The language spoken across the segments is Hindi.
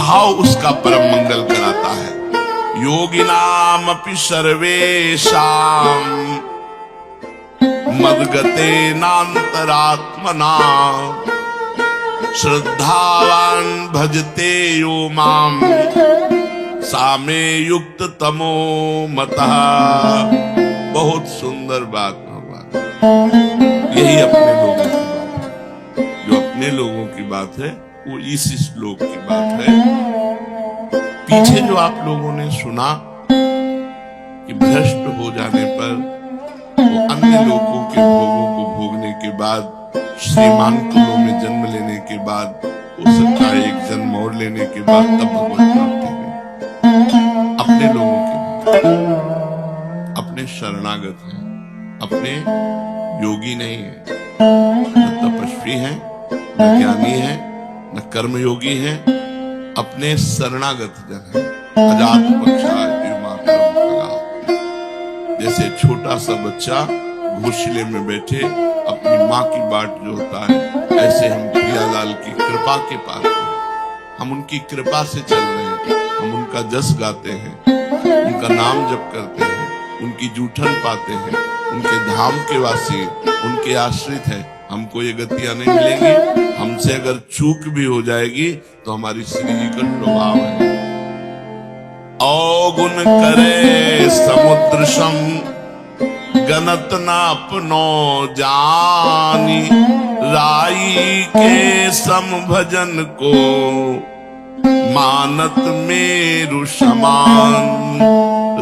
भाव उसका परम मंगल कराता है। योगिनामपि सर्वेषां मद्गतेनान्तरात्मना श्रद्धावान् भजते यो मां सामे युक्त तमो मतः। बहुत सुंदर बात भगवान, यही अपने लोगों की बात है। जो अपने लोगों की बात है वो इस श्लोक की बात है। पीछे जो आप लोगों ने सुना कि भ्रष्ट हो जाने पर वो अन्य लोगों के भोगों को भोगने के बाद, श्रीमान कुलों में जन्म लेने के बाद, हो सकता है एक जन्म और लेने के बाद तब भगवत प्राप्ति में अपने लोगों के अपने शरणागत हैं, अपने योगी नहीं है, न तपस्वी हैं, न ज्ञानी है, न कर्मयोगी है, अपने शरणागत जन है। अजात पक्षाय जैसे छोटा सा बच्चा घोंसले में बैठे अपनी माँ की बाट जोहता है, ऐसे हम प्रियालाल की कृपा के पास हैं। हम उनकी कृपा से चल रहे हैं, हम उनका जस गाते हैं, उनका नाम जप करते हैं, उनकी जूठन पाते हैं, उनके धाम के वासी, उनके आश्रित हैं। हमको ये गतियां नहीं मिलेंगी। हमसे अगर चूक भी हो जाएगी तो हमारी श्री जी का प्रभाव है। अवगुण करे समुद्र सम गनत न अपनो जानी राई के सम भजन को मानत मेरु समान।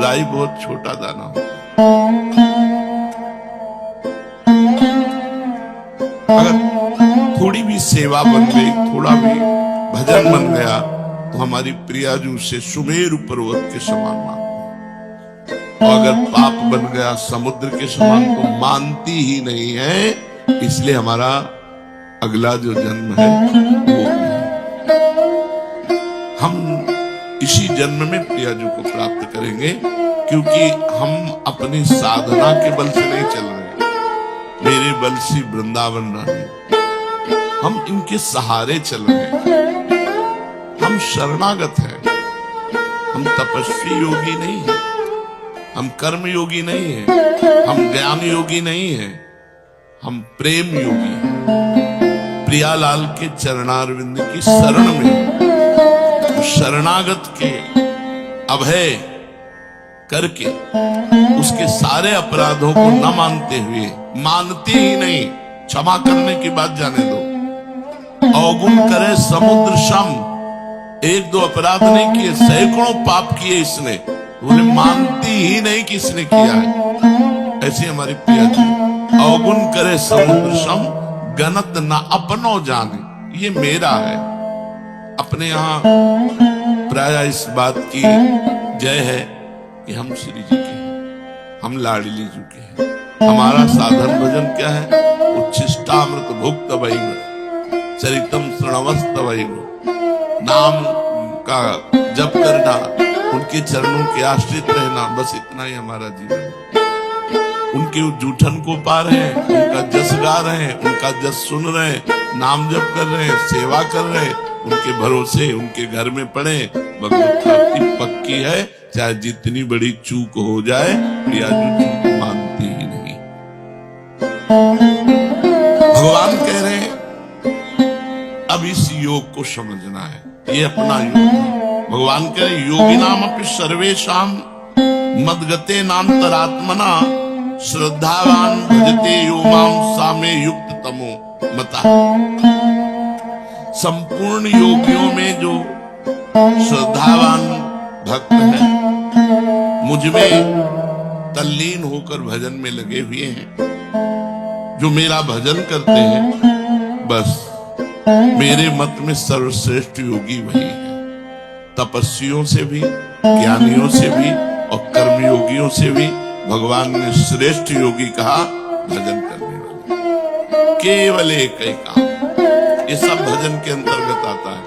राई बहुत छोटा दाना होता है, अगर थोड़ी भी सेवा बन गई, थोड़ा भी भजन बन गया तो हमारी प्रियाजू से सुमेरु पर्वत के समान मानती, और अगर पाप बन गया समुद्र के समान तो मानती ही नहीं है। इसलिए हमारा अगला जो जन्म है वो हम इसी जन्म में प्रियाजू को प्राप्त करेंगे, क्योंकि हम अपनी साधना के बल से नहीं चल रहे। मेरे बल से वृंदावन रानी, हम इनके सहारे चल रहे हैं। हम शरणागत हैं, हम तपस्वी योगी नहीं हैं, हम कर्म योगी नहीं हैं, हम ज्ञान योगी नहीं हैं, हम प्रेम योगी हैं। प्रियालाल के चरणारविंद की शरण में शरणागत के अभय करके उसके सारे अपराधों को न मानते हुए, मानते ही नहीं, क्षमा करने की बात जाने दो। अवगुण करे समुद्र सम, एक दो अपराध नहीं किए, सैकड़ों पाप किए इसने, बोले मानती ही नहीं कि इसने किया है। ऐसी हमारी प्रिया जी। अवगुण करे समुद्र सम गनत न अपनो जाने, ये मेरा है। अपने यहाँ प्राय इस बात की जय है कि हम श्री जी के हैं, हम लाडली जी के हैं। हमारा साधन भजन क्या है? उच्छिष्टामृत भुक्त वही चरितम श्रणवस्त वही, नाम का जप करना, उनके चरणों के आश्रित रहना, बस इतना ही हमारा जीवन है। उनके जूठन को पा रहे हैं, उनका जस गा रहे हैं, उनका जस सुन रहे हैं, नाम जप कर रहे हैं, सेवा कर रहे हैं, उनके भरोसे उनके घर में पड़े, भगवत प्राप्ति पक्की है। चाहे जितनी बड़ी चूक हो जाए, प्रियाजू चूक मानती ही नहीं। भगवान कह रहे हैं अब इस योग को समझना है, ये अपना योग है। भगवान कह रहे योगी नाम अपि सर्वेषां मद्गते नान्तरात्मना श्रद्धावान भजते यो मां सामे युक्त तमो मता। संपूर्ण योगियों में जो श्रद्धावान भक्त है, मुझमें तल्लीन होकर भजन में लगे हुए हैं, जो मेरा भजन करते हैं, बस मेरे मत में सर्वश्रेष्ठ योगी वही है। तपस्वियों से भी, ज्ञानियों से भी और कर्मयोगियों से भी भगवान ने श्रेष्ठ योगी कहा भजन करने वाले। केवल एक ही काम, ये सब भजन के अंतर्गत आता है।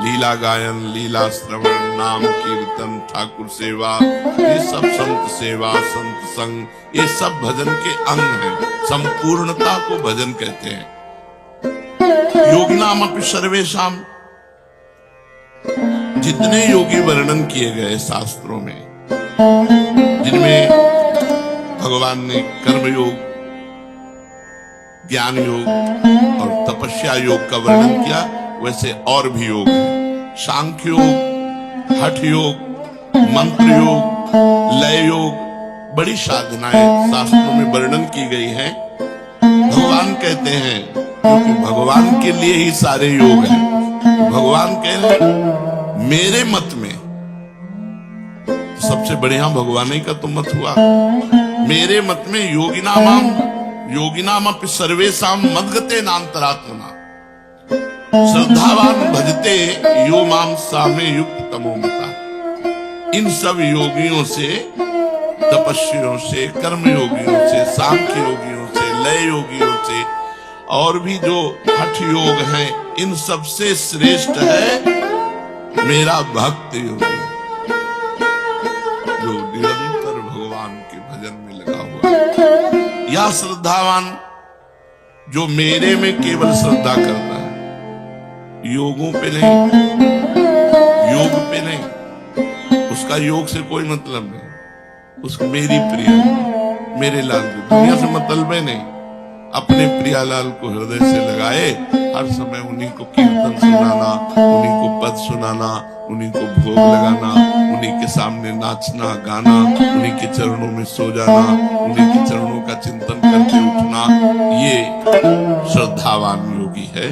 लीला गायन, लीला श्रवण, नाम कीर्तन, ठाकुर सेवा, ये सब संत सेवा, संत संग, ये सब भजन के अंग हैं। संपूर्णता को भजन कहते हैं। योगिनामपि सर्वेषां जितने योगी वर्णन किए गए शास्त्रों में, जिनमें भगवान ने कर्मयोग, ज्ञान योग और तपस्या योग का वर्णन किया, वैसे और भी योग है। सांख्य योग, हठ योग, मंत्र योग, लय योग, बड़ी साधनाएं शास्त्रों में वर्णन की गई हैं। भगवान कहते हैं, क्योंकि भगवान के लिए ही सारे योग हैं। भगवान कह रहे हैं मेरे मत में, सबसे बढ़िया भगवान ही का तो मत हुआ। मेरे मत में योगिनामपि सर्वेषां मद्गते नान्तरात्मना श्रद्धावान भजते यो माम सामे युक्त तमो मता। इन सब योगियों से, तपस्वियों से, कर्म योगियों से, सांख्य योगियों से, लय योगियों से, और भी जो हठ योग हैं, इन सबसे श्रेष्ठ है मेरा भक्त योगी, जो निरंतर भगवान के भजन में लगा हुआ। या श्रद्धावान, जो मेरे में केवल श्रद्धा करता है, योगों पे नहीं, योग पे नहीं, उसका योग से कोई मतलब नहीं। उसको मेरी प्रिया, मेरे लाल को दुनिया से मतलब नहीं, अपने प्रियालाल को हृदय से लगाए, हर समय उन्हीं को कीर्तन सुनाना, उन्हीं को पद सुनाना, उन्हीं को भोग लगाना, उन्हीं के सामने नाचना गाना, उन्हीं के चरणों में सो जाना, उन्हीं के चरणों का चिंतन करके उठना, ये श्रद्धावान योगी है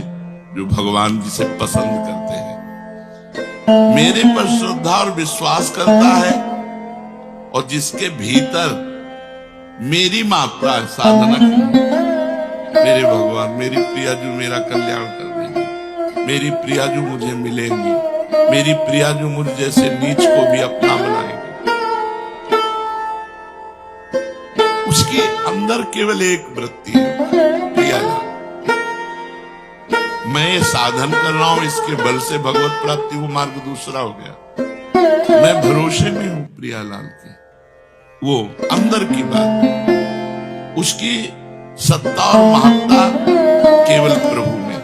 जो भगवान जी से पसंद करते हैं। मेरे पर श्रद्धा और विश्वास करता है, और जिसके भीतर मेरी मात्रा है साधना की, मेरे भगवान, मेरी प्रियाजू मेरा कल्याण कर देंगे, मेरी प्रियाजू मुझे मिलेंगी, मेरी प्रियाजू मुझ जैसे नीच को भी अपना बनाएंगे। उसके अंदर केवल एक वृत्ति है, प्रियालाल, मैं ये साधन कर रहा हूं, इसके बल से भगवत प्राप्ति, वो मार्ग दूसरा हो गया। मैं भरोसे में हूं प्रियालाल के, वो अंदर की बात, उसकी सत्ता और महत्ता केवल प्रभु में।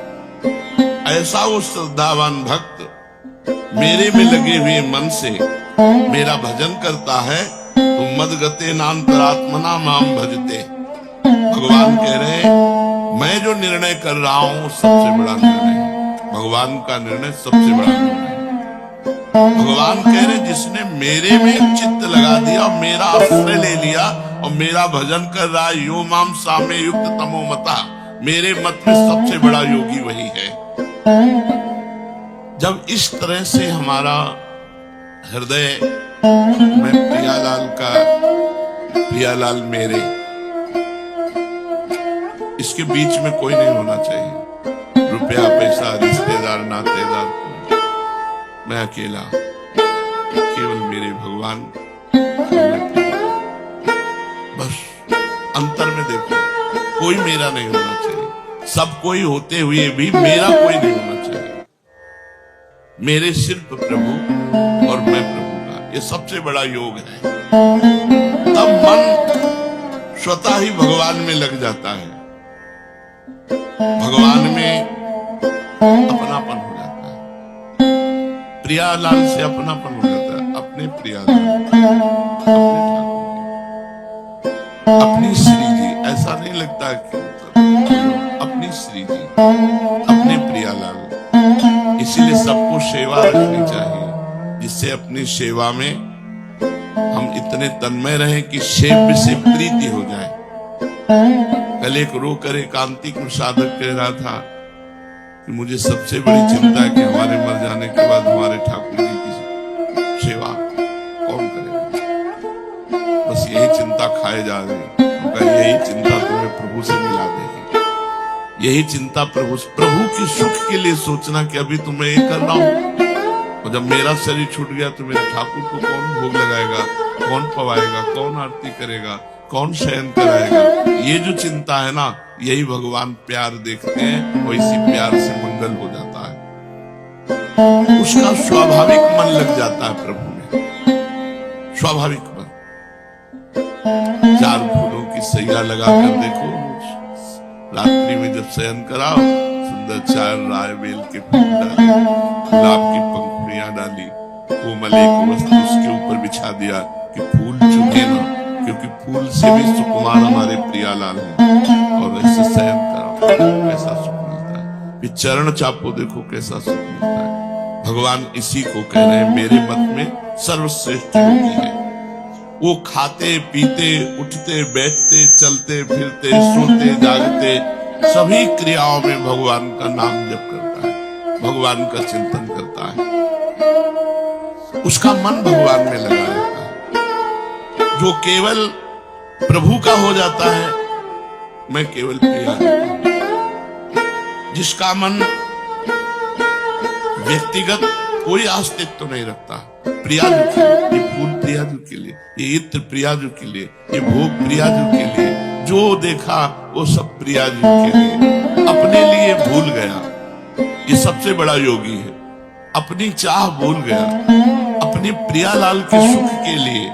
ऐसा वो श्रद्धावान भक्त मेरे में लगे हुए मन से मेरा भजन करता है, तो मद्गते नान्तरात्मना माम भजते। भगवान कह रहे हैं मैं जो निर्णय कर रहा हूं सबसे बड़ा निर्णय है, भगवान का निर्णय सबसे बड़ा निर्णय है। भगवान कह रहे जिसने मेरे में चित्त लगा दिया और मेरा आश्रय ले लिया और मेरा भजन कर रहा है, यो माम सामे युक्त तमो मता, मेरे मत में सबसे बड़ा योगी वही है। जब इस तरह से हमारा हृदय में प्रियालाल का, प्रियालाल मेरे, इसके बीच में कोई नहीं होना चाहिए, रुपया पैसा रिश्तेदार नातेदार, मैं अकेला, केवल मेरे भगवान, बस। अंतर में देखो, कोई मेरा नहीं होना चाहिए, सब कोई होते हुए भी मेरा कोई नहीं होना चाहिए। मेरे सिर्फ प्रभु और मैं प्रभु का, ये सबसे बड़ा योग है। तब मन स्वतः ही भगवान में लग जाता है, भगवान में अपनापन हो जाता है, प्रियालाल से अपनापन हो जाता है, अपने प्रियालाल, अपने ठाकुर, अपनी श्री जी। ऐसा नहीं लगता कि अपनी श्री जी, अपने प्रियालाल। इसीलिए सबको सेवा रखनी चाहिए, जिससे अपनी सेवा में हम इतने तन्मय रहें कि सेव्य से प्रीति हो जाए। कल एक रोकर एकांतिक साधक कह रहा था कि मुझे सबसे बड़ी चिंता है कि हमारे मर जाने के बाद हमारे ठाकुर जी की सेवा कौन करेगा। बस यही चिंता खाए जा रही है। यही चिंता तुम्हें प्रभु से मिला देगी, यही चिंता प्रभु की सुख के लिए सोचना कि अभी तो मैं ये कर रहा हूं, और जब मेरा शरीर छूट गया तो मेरे ठाकुर को कौन भोग लगाएगा, कौन पवाएगा, कौन आरती करेगा, कौन शयन कराएगा। ये जो चिंता है ना, यही भगवान प्यार देखते हैं और इसी प्यार से मंगल हो जाता है। उसका स्वाभाविक मन लग जाता है प्रभु में, स्वाभाविक मन। चार फूलों की सैया लगाकर देखो, रात्रि में जब शयन कराओ, सुंदर चार राय बेल के फूल डाले, गुलाब की पंखुड़ियां डाली, कोमल एक वस्त्र उसके ऊपर बिछा दिया कि फूल चुभे ना, क्योंकि फूल से भी सुकुमार हमारे प्रियालाल हैं, और ऐसे शयन करो कैसा सुख मिलता है। फिर चरण चापो, देखो कैसा सुख मिलता है। भगवान इसी को कह रहे हैं, मेरे मत में सर्वश्रेष्ठ योगी है। वो खाते पीते उठते बैठते चलते फिरते सोते जागते सभी क्रियाओं में भगवान का नाम जप करता है, भगवान का चिंतन करता है, उसका मन भगवान में लगा रहता है। जो केवल प्रभु का हो जाता है, मैं केवल प्रिया, जिसका मन व्यक्तिगत कोई अस्तित्व तो नहीं रखता, प्रियाजू के लिए, ये फूल प्रियाजू के लिए, ये इत्र प्रियाजू के लिए, ये भोग प्रियाजू के लिए, जो देखा वो सब प्रियाजू के लिए, अपने लिए भूल गया। ये सबसे बड़ा योगी है, अपनी चाह भूल गया, अपने प्रियालाल के सुख के लिए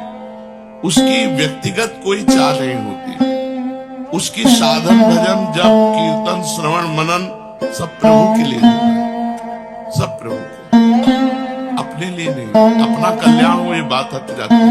उसकी व्यक्तिगत कोई चाह नहीं होती। उसकी साधन भजन जप कीर्तन श्रवण मनन सब प्रभु के लिए होता है, सब प्रभु के लिए, अपने लिए नहीं। अपना कल्याण हो, ये बात हट जाती है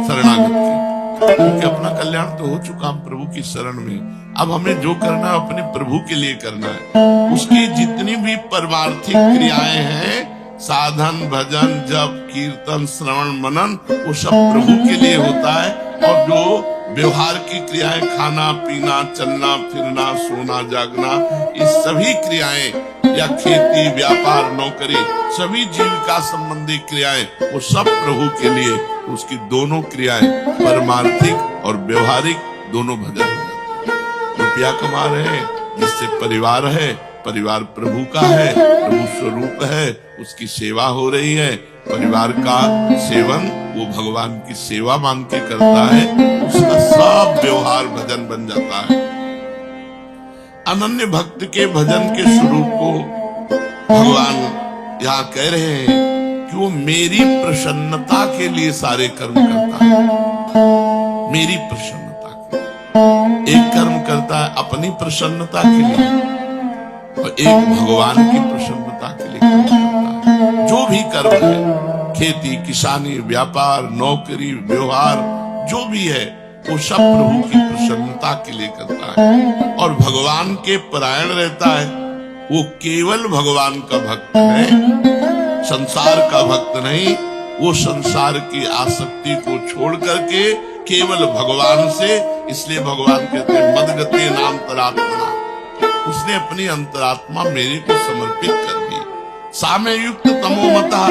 शरणागत की, क्योंकि अपना कल्याण तो हो चुका हम प्रभु की शरण में। अब हमें जो करना है अपने प्रभु के लिए करना है। उसकी जितनी भी परमार्थिक क्रियाएं हैं, साधन भजन जप कीर्तन श्रवण मनन, वो सब प्रभु के लिए होता है। और जो व्यवहार की क्रियाएं, खाना पीना चलना फिरना सोना जागना, ये सभी क्रियाएं या खेती व्यापार नौकरी, सभी जीविका संबंधी क्रियाएं, वो सब प्रभु के लिए। उसकी दोनों क्रियाएं परमार्थिक और व्यवहारिक दोनों भजन हो जाते हैं। रुपया कमा रहे हैं, जिससे परिवार है, परिवार प्रभु का है, प्रभु स्वरूप है, उसकी सेवा हो रही है। परिवार का सेवन वो भगवान की सेवा मान के करता है, उसका सब व्यवहार भजन बन जाता है। अनन्य भक्त के भजन के स्वरूप को भगवान यहाँ कह रहे हैं कि वो मेरी प्रसन्नता के लिए सारे कर्म करता है। मेरी प्रसन्नता के एक कर्म करता है अपनी प्रसन्नता के लिए, और एक भगवान की प्रसन्नता के लिए कर्म करता है। जो भी कर्म है, खेती किसानी व्यापार नौकरी व्यवहार जो भी है, वो सब प्रभु की प्रसन्नता के लिए करता है और भगवान के परायण रहता है। वो केवल भगवान का भक्त है, संसार का भक्त नहीं। वो संसार की आसक्ति को छोड़ करके केवल भगवान से, इसलिए भगवान कहते हैं मदगते नाम तरात्मा, उसने अपनी अंतरात्मा मेरे को समर्पित कर दी। साम्य युक्त तमोमता,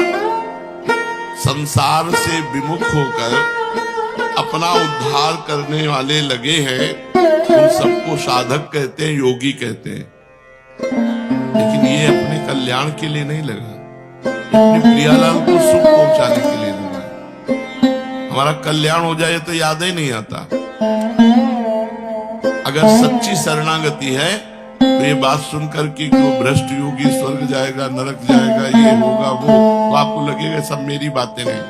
संसार से विमुख होकर अपना उद्धार करने वाले लगे हैं, उन सबको साधक कहते हैं, योगी कहते हैं। लेकिन ये अपने कल्याण के लिए नहीं लगा, अपने प्रियालाल को सुख पहुंचाने के लिए लगा। हमारा कल्याण हो जाए तो याद ही नहीं आता। अगर सच्ची शरणागति है तो ये बात सुनकर कि वो भ्रष्ट योगी स्वर्ग जाएगा नरक जाएगा ये होगा वो, तो आपको लगेगा सब मेरी बातें नहीं,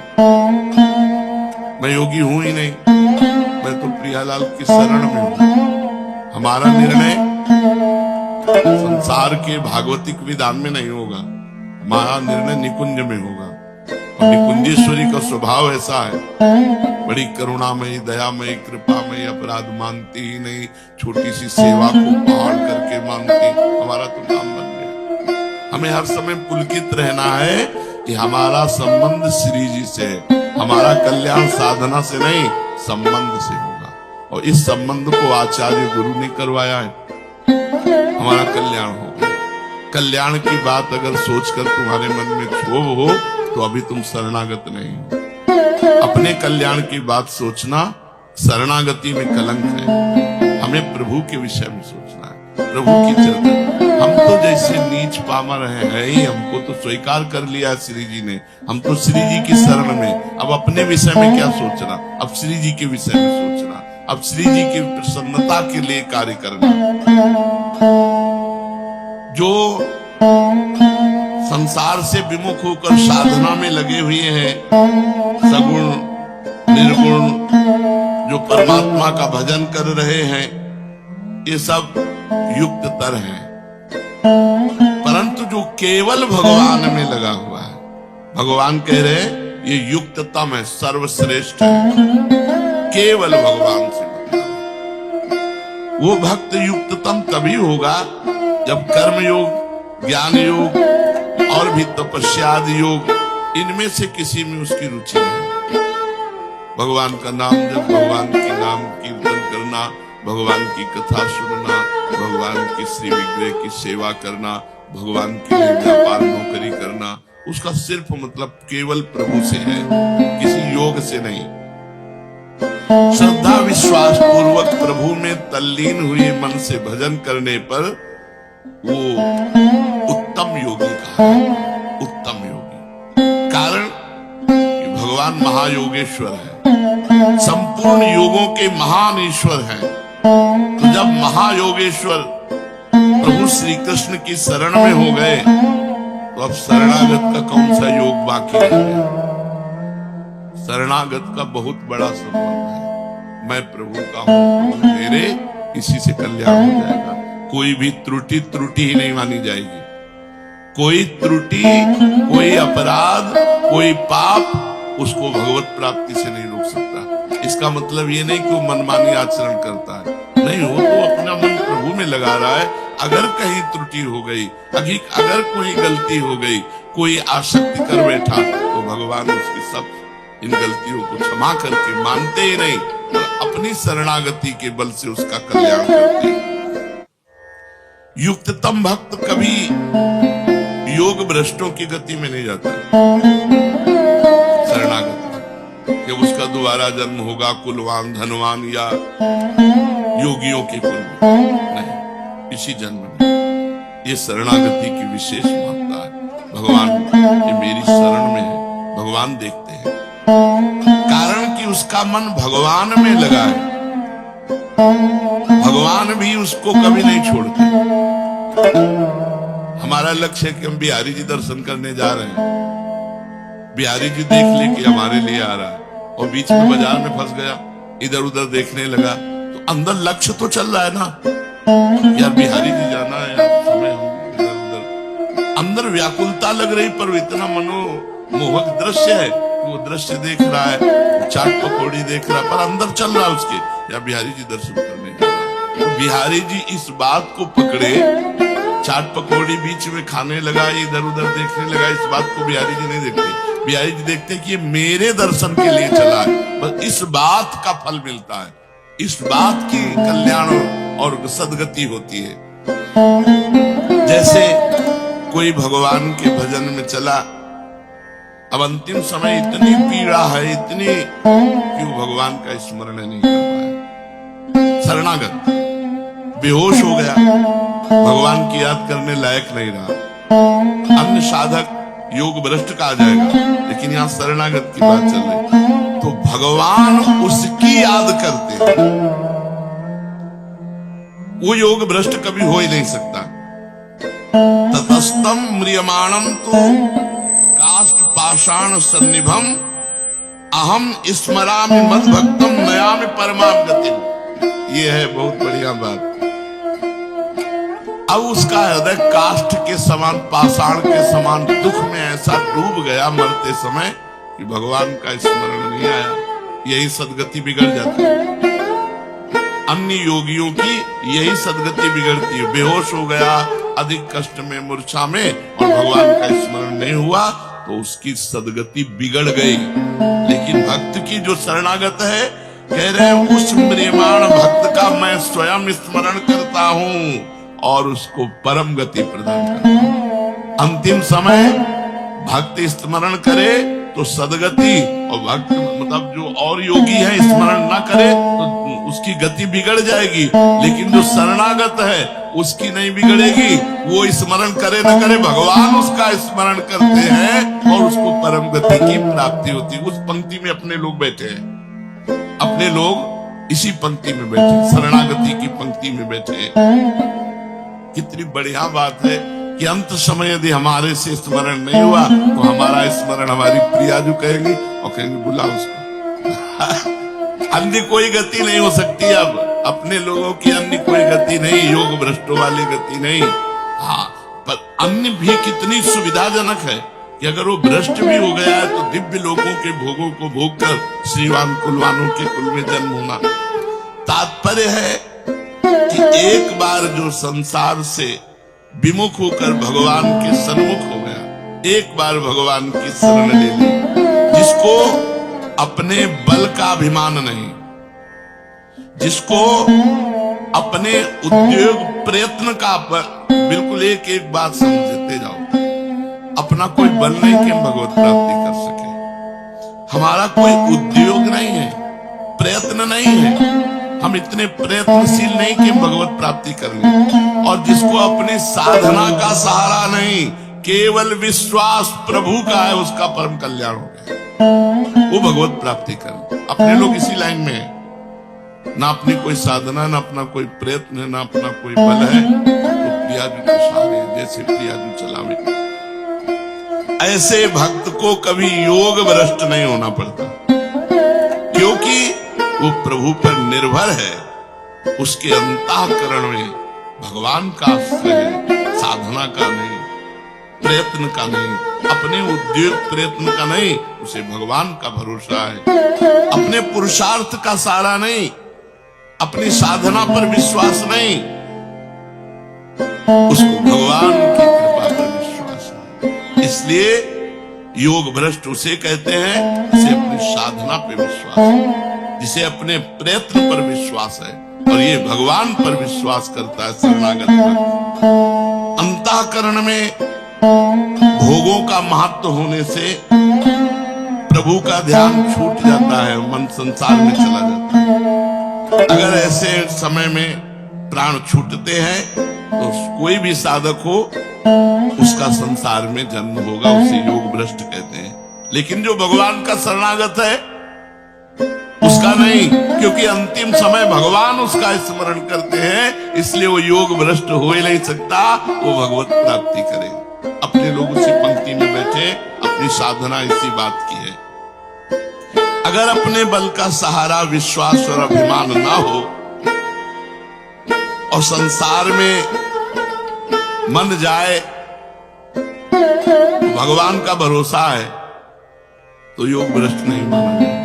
मैं योगी हूं ही नहीं, मैं तो प्रियालाल की शरण में हूं। हमारा निर्णय संसार के भागवतिक विधान में नहीं होगा, हमारा निर्णय निकुंज में होगा। और निकुंजेश्वरी का स्वभाव ऐसा है, बड़ी करुणामयी दयामयी कृपामयी, अपराध मानती ही नहीं, छोटी सी सेवा को पहाड़ करके मानती। हमारा तो काम बन गया। हमें हर समय पुलकित रहना है कि हमारा संबंध श्री जी से है, हमारा कल्याण साधना से नहीं संबंध से होगा। और इस संबंध को आचार्य गुरु ने करवाया है, हमारा कल्याण होगा। कल्याण की बात अगर सोचकर तुम्हारे मन में क्षोभ हो तो अभी तुम शरणागत नहीं हो। अपने कल्याण की बात सोचना शरणागति में कलंक है। हमें प्रभु के विषय में सोचना है, प्रभु की चर्चा। हम तो जैसे नीच पामर हैं ही, हमको तो स्वीकार कर लिया श्री जी ने, हम तो श्री जी की शरण में। अब अपने विषय में क्या सोचना, अब श्री जी के विषय में सोचना, अब श्री जी की प्रसन्नता के लिए कार्य करना। जो संसार से विमुख होकर साधना में लगे हुए हैं, सगुण निर्गुण जो परमात्मा का भजन कर रहे हैं, ये सब युक्त तर हैं। परंतु जो केवल भगवान में लगा हुआ है, भगवान कह रहे ये युक्ततम है, सर्वश्रेष्ठ है, केवल भगवान से मतलब। वो भक्त युक्ततम तभी होगा जब कर्म योग, ज्ञान योग और भी तपस्यादि योग, इनमें से किसी में उसकी रुचि नहीं। भगवान का नाम जब, भगवान के नाम कीर्तन करना, भगवान की कथा सुनना, भगवान की श्री विग्रह की सेवा करना, भगवान के लिए व्यापार नौकरी करना, उसका सिर्फ मतलब केवल प्रभु से है, किसी योग से नहीं। श्रद्धा विश्वास पूर्वक प्रभु में तल्लीन हुए मन से भजन करने पर वो उत्तम योगी कहा, उत्तम योगी। कारण कि भगवान महायोगेश्वर है, संपूर्ण योगों के महान ईश्वर हैं। तो जब महायोगेश्वर प्रभु श्री कृष्ण की शरण में हो गए तो अब शरणागत का कौन सा योग बाकी रह गया? शरणागत का बहुत बड़ा संबंध है। मैं प्रभु का हूं, मेरे इसी से कल्याण हो जाएगा। कोई भी त्रुटि ही नहीं मानी जाएगी। कोई त्रुटि, कोई अपराध, कोई पाप उसको भगवत प्राप्ति से नहीं रोक सकता। इसका मतलब ये नहीं कि वो मनमानी आचरण करता है, नहीं, वो तो अपना मन प्रभु में लगा रहा है। अगर कहीं त्रुटि हो गई, अगर कोई गलती हो गई, कोई आसक्ति कर बैठा, तो भगवान उसकी सब इन गलतियों को क्षमा करके मानते ही नहीं, तो अपनी शरणागति के बल से उसका कल्याण करते हैं। युक्ततम भक्त कभी योग भ्रष्टों की गति में नहीं जाता। शरणागत कि उसका दोबारा जन्म होगा कुलवान, धनवान या योगियों के कुल में, नहीं, इसी जन्म में। ये शरणागति की विशेष महत्ता है। भगवान ये मेरी शरण में है, भगवान देखते हैं। कारण कि उसका मन भगवान में लगा है, भगवान भी उसको कभी नहीं छोड़ते। हमारा लक्ष्य है कि हम बिहारी जी दर्शन करने जा रहे हैं, बिहारी जी देख ले कि हमारे लिए आ रहा है, और बीच में बाजार में फंस गया, इधर उधर देखने लगा, तो अंदर लक्ष्य तो चल रहा है ना, यार बिहारी जी जाना है, यार समय हम इधर उधर, अंदर व्याकुलता लग रही, पर इतना मनोमोहक दृश्य है, वो दृश्य देख रहा है, चाट पकौड़ी देख रहा है, पर अंदर चल रहा है उसके, या बिहारी जी दर्शन करने जा रहा है। तो बिहारी जी इस बात को पकड़े, चाट पकौड़ी बीच में खाने लगा, इधर उधर देखने लगा, इस बात को बिहारी जी नहीं देखते। बिहारी जी देखते कि ये मेरे दर्शन के लिए चला है, बस इस बात का फल मिलता है, इस बात की कल्याण और सदगति होती है। जैसे कोई भगवान के भजन में चला, अब अंतिम समय इतनी पीड़ा है, इतनी कि वो भगवान का स्मरण नहीं कर पाया। शरणागत बेहोश हो गया, भगवान की याद करने लायक नहीं रहा। अन्य साधक योग भ्रष्ट का आ जाएगा, लेकिन यहाँ शरणागत की बात चल रही, तो भगवान उसकी याद करते हैं। वो योग भ्रष्ट कभी हो ही नहीं सकता। ततस्तम म्रियमाणम तो काष्ठ पाषाण सन्निभम अहम स्मरामि मद भक्तम नयामि परमाम गतिम। ये है बहुत बढ़िया बात। अब उसका हृदय काष्ठ के समान, पाषाण के समान दुख में ऐसा डूब गया मरते समय कि भगवान का स्मरण नहीं आया। यही सदगति बिगड़ जाती है। अन्य योगियों की यही सदगति बिगड़ती है। बेहोश हो गया, अधिक कष्ट में, मूर्छा में, और भगवान का स्मरण नहीं हुआ, तो उसकी सदगति बिगड़ गई। लेकिन भक्त की जो शरणागत है, कह रहे हैं उस म्रियमाण भक्त का मैं स्वयं स्मरण करता हूं और उसको परम गति प्रदान करता हूं। अंतिम समय भक्त स्मरण करे तो सदगति, और भक्त मतलब जो और योगी है स्मरण ना करे तो उसकी गति बिगड़ जाएगी। लेकिन जो शरणागत है उसकी नहीं बिगड़ेगी, वो स्मरण करे न करे, भगवान उसका स्मरण करते हैं और उसको परम गति की प्राप्ति होती है। उस पंक्ति में अपने लोग बैठे हैं, अपने लोग इसी पंक्ति में बैठे, शरणागति की पंक्ति में बैठे। कितनी बढ़िया बात है कि अंत समय यदि हमारे से स्मरण नहीं हुआ तो हमारा स्मरण हमारी प्रिया जो कहेंगी और कहेंगे बुला उसको। अन्य कोई गति नहीं हो सकती। अब अपने लोगों की अन्य कोई गति नहीं, योग भ्रष्टों वाली गति नहीं। हाँ, पर अन्य भी कितनी सुविधाजनक है कि अगर वो भ्रष्ट भी हो गया है तो दिव्य लोगों के भोगों को भोग कर श्रीवान कुलवानों के कुल में जन्म होना। तात्पर्य है कि एक बार जो संसार से विमुख होकर भगवान के सन्मुख हो गया, एक बार भगवान की शरण ले ली, जिसको अपने बल का अभिमान नहीं, जिसको अपने उद्योग प्रयत्न का बिल्कुल एक एक बात समझते जाओ, अपना कोई बल नहीं कि हम भगवत प्राप्ति कर सके, हमारा कोई उद्योग नहीं है, प्रयत्न नहीं है, हम इतने प्रयत्नशील नहीं कि हम भगवत प्राप्ति कर लें। और जिसको अपनी साधना का सहारा नहीं, केवल विश्वास प्रभु का है, उसका परम कल्याण हो गया, वो भगवत प्राप्ति कर। अपने लोग इसी लाइन में है, ना अपनी कोई साधना, ना अपना कोई प्रयत्न, ना अपना कोई बल है, तो प्रियाजू के सहारे जैसे प्रियाजू चलावे। ऐसे भक्त को कभी योग भ्रष्ट नहीं होना पड़ता, क्योंकि वो प्रभु पर निर्भर है, उसके अंतःकरण में भगवान का आश्रय है, साधना का नहीं, प्रयत्न का नहीं, अपने उद्योग प्रयत्न का नहीं, उसे भगवान का भरोसा है, अपने पुरुषार्थ का सहारा नहीं, अपनी साधना पर विश्वास नहीं, उसको भगवान की कृपा पर विश्वास है। इसलिए योग भ्रष्ट उसे कहते हैं जिसे अपनी साधना पर विश्वास है, जिसे अपने प्रयत्न पर विश्वास है, और ये भगवान पर विश्वास करता है शरणागत भक्त। अंतःकरण में भोगों का महत्व होने से प्रभु का ध्यान छूट जाता है, मन संसार में चला जाता है। अगर ऐसे समय में प्राण छूटते हैं तो कोई भी साधक हो, उसका संसार में जन्म होगा, उसे योग भ्रष्ट कहते हैं। लेकिन जो भगवान का शरणागत है उसका नहीं, क्योंकि अंतिम समय भगवान उसका स्मरण करते हैं, इसलिए वो योग भ्रष्ट हो ही नहीं सकता, वो भगवत प्राप्ति करे। अपने लोग उसी पंक्ति में बैठे, अपनी साधना इसी बात की है। अगर अपने बल का सहारा विश्वास और अभिमान ना हो और संसार में मन जाए, भगवान का भरोसा है, तो योग भ्रष्ट नहीं माना जाए।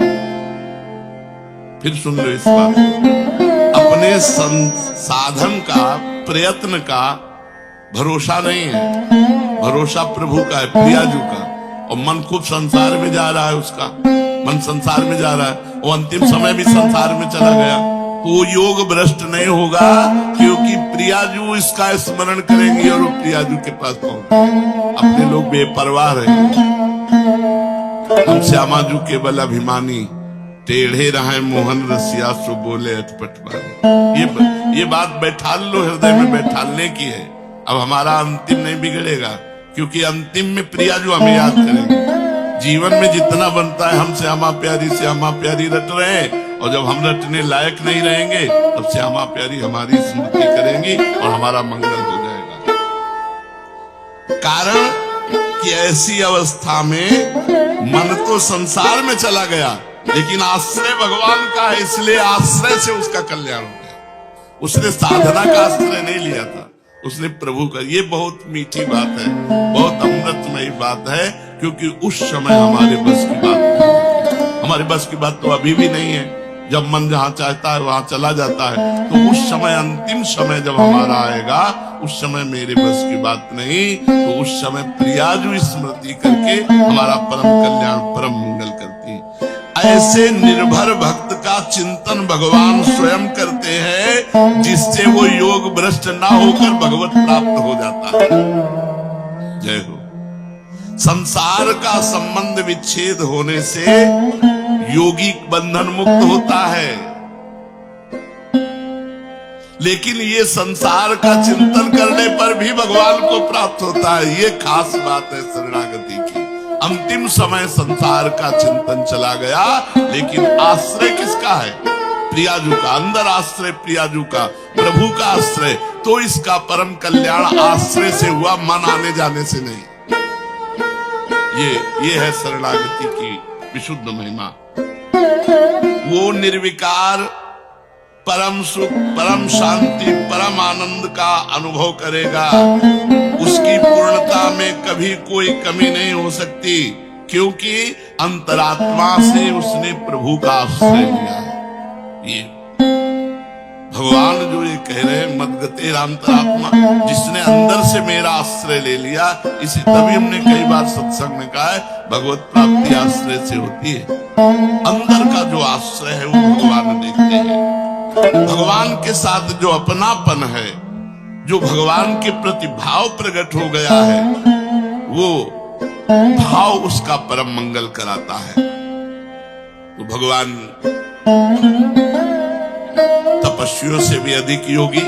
फिर सुन लो इस बात, अपने साधन का, प्रयत्न का भरोसा नहीं है, भरोसा प्रभु का है, प्रियाजू का। और मन खूब संसार में जा रहा है, उसका मन संसार में जा रहा है, वो अंतिम समय भी संसार में चला गया, तो वो योग भ्रष्ट नहीं होगा, क्योंकि प्रियाजू इसका स्मरण करेंगे और वो प्रियाजू के पास पहुंचे। अपने लोग बेपरवाह रहेंगे, हम श्यामाजू केवल अभिमानी, टेढ़े रहे मोहन रसिया सो बोले अटपट वाले। ये बात बैठा लो, हृदय में बैठालने की है। अब हमारा अंतिम नहीं बिगड़ेगा, क्योंकि अंतिम में प्रियाजू हमें याद करेंगे। जीवन में जितना बनता है हम श्यामा प्यारी रट रहे हैं, और जब हम रटने लायक नहीं रहेंगे तब श्यामा प्यारी हमारी स्मृति करेंगी और हमारा मंगल हो जाएगा। कारण कि ऐसी अवस्था में मन तो संसार में चला गया, लेकिन आश्रय भगवान का है, इसलिए आश्रय से उसका कल्याण हो गया। उसने साधना का आश्रय नहीं लिया था, उसने प्रभु का। ये बहुत मीठी बात है, बहुत अमृतमयी बात है, क्योंकि उस समय हमारे बस की बात नहीं, हमारे बस की बात तो अभी भी नहीं है। जब मन जहाँ चाहता है वहां चला जाता है, तो उस समय, अंतिम समय जब हमारा आएगा, उस समय मेरे बस की बात नहीं, तो उस समय प्रियाजू स्मृति करके हमारा परम कल्याण, परम मंगल करती है। ऐसे निर्भर भक्त का चिंतन भगवान स्वयं करते हैं, जिससे वो योग भ्रष्ट ना होकर भगवत प्राप्त हो जाता है। जय हो। संसार का संबंध विच्छेद होने से योगी बंधन मुक्त होता है, लेकिन ये संसार का चिंतन करने पर भी भगवान को प्राप्त होता है। ये खास बात है शरणागति की। अंतिम समय संसार का चिंतन चला गया, लेकिन आश्रय किसका है? प्रियाजू का। अंदर आश्रय प्रियाजू का, प्रभु का आश्रय। तो इसका परम कल्याण आश्रय से हुआ, मन आने जाने से नहीं। ये है शरणागति की विशुद्ध महिमा। वो निर्विकार परम सुख, परम शांति, परम आनंद का अनुभव करेगा, उसकी पूर्णता में कभी कोई कमी नहीं हो सकती, क्योंकि अंतरात्मा से उसने प्रभु का आश्रय लिया है। ये भगवान जो ये कह रहे हैं, मदगते अंतरात्मा, जिसने अंदर से मेरा आश्रय ले लिया, इसी तभी हमने कई बार सत्संग में कहा है भगवत प्राप्ति आश्रय से होती है। अंदर का जो आश्रय है वो भगवान देखते हैं। भगवान के साथ जो अपनापन है, जो भगवान के प्रति भाव प्रकट हो गया है, वो भाव उसका परम मंगल कराता है। तो भगवान तपस्वियों से भी अधिक योगी,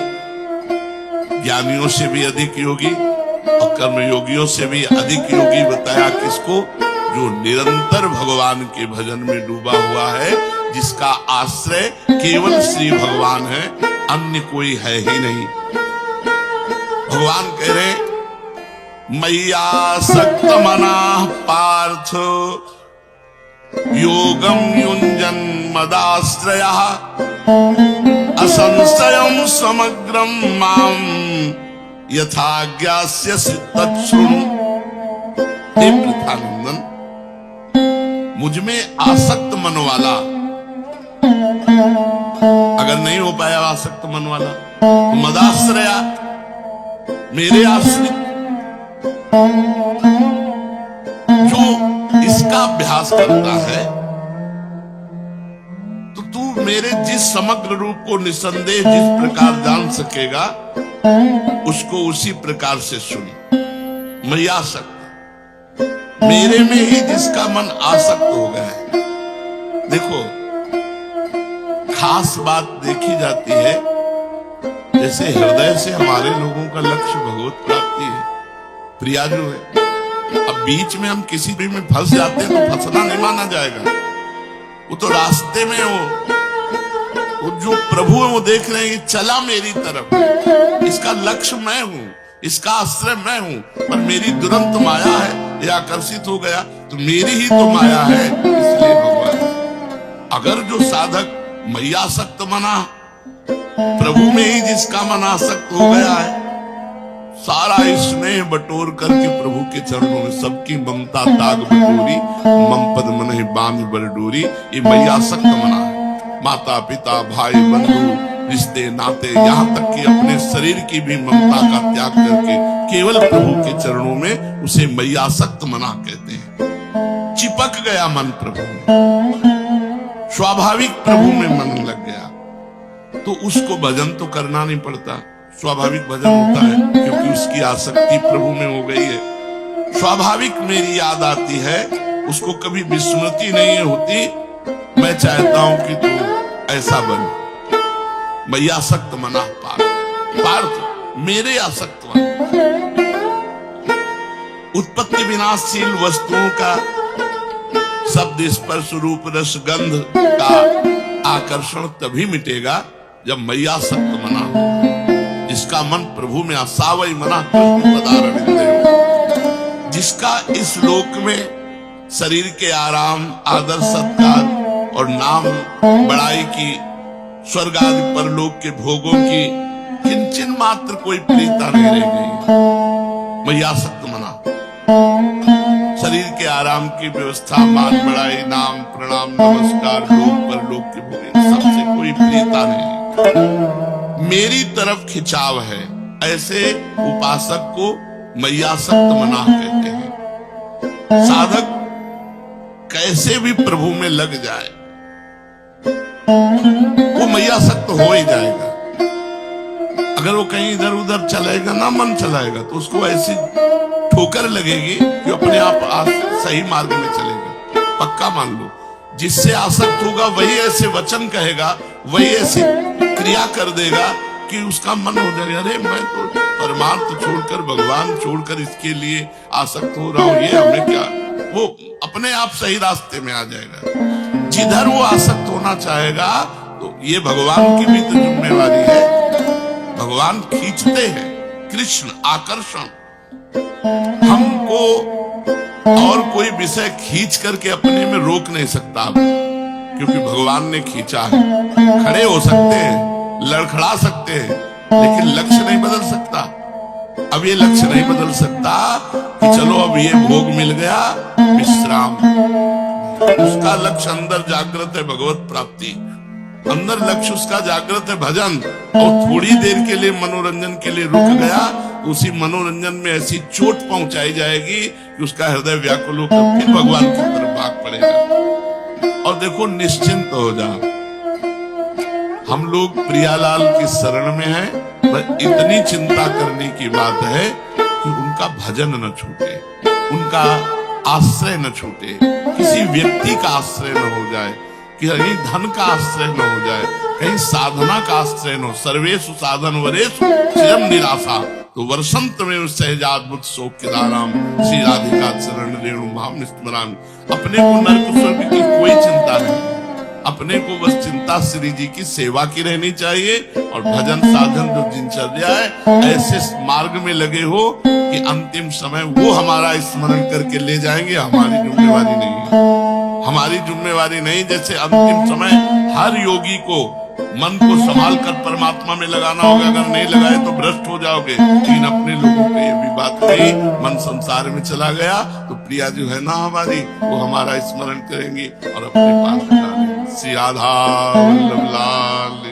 ज्ञानियों से भी अधिक योगी और कर्मयोगियों से भी अधिक योगी बताया किसको? जो निरंतर भगवान के भजन में डूबा हुआ है, जिसका आश्रय केवल श्री भगवान है, अन्य कोई है ही नहीं। भगवान कह रहे मय्यासक्त मनाः पार्थ योगम युञ्जन मदाश्रयः असंशयं समग्रं मां यथा ज्ञास्यसि तच्छृणु। हे पृथानंदन, मुझ में आसक्त मन वाला, अगर नहीं हो पाया आसक्त मन वाला तो मदाश्रया, मेरे आश्रित, जो इसका अभ्यास करता है, तो तू मेरे जिस समग्र रूप को निसंदेह जिस प्रकार जान सकेगा, उसको उसी प्रकार से सुन। मैं आसक्त, मेरे में ही जिसका मन आसक्त हो गया है। देखो, खास बात देखी जाती है, जैसे हृदय से हमारे लोगों का लक्ष्य भगवत प्राप्ति है, प्रिया जो है। अब बीच में हम किसी भी में फंस जाते हैं तो फंसना नहीं माना जाएगा, वो तो रास्ते में वो जो प्रभु है वो देख रहे हैं ये चला मेरी तरफ, इसका लक्ष्य मैं हूं, इसका आश्रय मैं हूं, पर मेरी दुरंत माया है, ये आकर्षित हो गया, तो मेरी ही तो माया है। इसलिए भगवान, अगर जो साधक मय्यासक्त मना, प्रभु में ही जिसका मन आसक्त हो गया है, सारा स्नेह बटोर करके प्रभु के चरणों में सबकी ममता ताग बटोरी, मम पद मन ही बांध बरडोरी, ये मय्यासक्त मना है। माता पिता भाई बंधु रिश्ते नाते, यहाँ तक कि अपने शरीर की भी ममता का त्याग करके केवल प्रभु के चरणों में, उसे मय्यासक्त मना कहते हैं। चिपक गया मन प्रभु में, स्वाभाविक प्रभु में मन लग गया, तो उसको भजन तो करना नहीं पड़ता, स्वाभाविक भजन होता है, क्योंकि उसकी आसक्ति प्रभु में हो गई है। स्वाभाविक मेरी याद आती है, उसको कभी विस्मृति नहीं होती, मैं चाहता हूं कि तू ऐसा बन। मय्यासक्त मना पार्थ, मेरे आसक्त मन। उत्पत्ति विनाशशील वस्तुओं का शब्द स्पर्श रूप रस गंध का आकर्षण तभी मिटेगा जब मय्यासक्त मना हो, जिसका मन प्रभु में आसावई मना पदारविंदे, जिसका इस लोक में शरीर के आराम, आदर सत्कार और नाम बड़ाई की, स्वर्ग आदि परलोक के भोगों की किंचन मात्र कोई प्रीता नहीं रह गई। मय्यासक्त मना, शरीर के आराम की व्यवस्था, मान बढ़ाई, नाम प्रणाम नमस्कार, लोक परलोक के भोग, सबसे कोई प्रीता नहीं, मेरी तरफ खिंचाव है। ऐसे उपासक को मय्यासक्त मना कहते हैं। साधक कैसे भी प्रभु में लग जाए, वो मय्यासक्त हो ही जाएगा। अगर वो कहीं इधर उधर चलेगा ना, मन चलाएगा, तो उसको ऐसी ठोकर लगेगी कि अपने आप सही मार्ग में चलेगा। पक्का मान लो, जिससे आसक्त होगा वही ऐसे वचन कहेगा, वही ऐसी क्रिया कर देगा कि उसका मन हो जाएगा, अरे मैं तो परमार्थ छोड़कर, भगवान छोड़कर इसके लिए आसक्त हो रहा हूं, ये हमें क्या, वो अपने आप सही रास्ते में आ जाएगा। जिधर वो आसक्त होना चाहेगा, तो ये भगवान की भी तो जिम्मेवारी है। भगवान खींचते हैं, कृष्ण आकर्षण, हमको और कोई विषय खींच करके अपने में रोक नहीं सकता, क्योंकि भगवान ने खींचा है। खड़े हो सकते हैं, लड़खड़ा सकते हैं, लेकिन लक्ष्य नहीं बदल सकता। अब ये लक्ष्य नहीं बदल सकता कि चलो अब ये भोग मिल गया, विश्राम। उसका लक्ष्य अंदर जागृत है भगवत प्राप्ति, अंदर लक्ष्य उसका जागृत है भजन। और थोड़ी देर के लिए मनोरंजन के लिए रुक गया तो उसी मनोरंजन में ऐसी चोट पहुंचाई जाएगी कि उसका हृदय व्याकुल होकर फिर भगवान की तरफ भाग पड़ेगा। और देखो, निश्चिंत हो जा, हम लोग प्रियालाल की शरण में हैं, पर इतनी चिंता करने की बात है कि उनका भजन न छूटे, उनका आश्रय न छूटे, किसी व्यक्ति का आश्रय न हो जाए, कहीं धन का आश्रय न हो जाए, कहीं साधना का आश्रय न हो। सर्वेषु साधन वरेषु चिरम निराशा, तो वर्षंत में सहजाद्भुत शोक केदाराम श्री राधिका चरण रेणु भाव स्मराम। अपने को नरक स्वर्ग की कोई चिंता नहीं, अपने को बस चिंता श्री जी की सेवा की रहनी चाहिए। और भजन साधन जो दिनचर्या है, ऐसे मार्ग में लगे हो कि अंतिम समय वो हमारा स्मरण करके ले जाएंगे। हमारी जिम्मेवारी नहीं है, हमारी जिम्मेवारी नहीं। जैसे अंतिम समय हर योगी को मन को संभाल कर परमात्मा में लगाना होगा, अगर नहीं लगाए तो भ्रष्ट हो जाओगे। लेकिन अपने लोगों को ये भी बात कही, मन संसार में चला गया तो प्रिया जो है ना हमारी, वो हमारा स्मरण करेंगी और अपने पास बना लेंगे। श्री राधा वल्लभ लाल।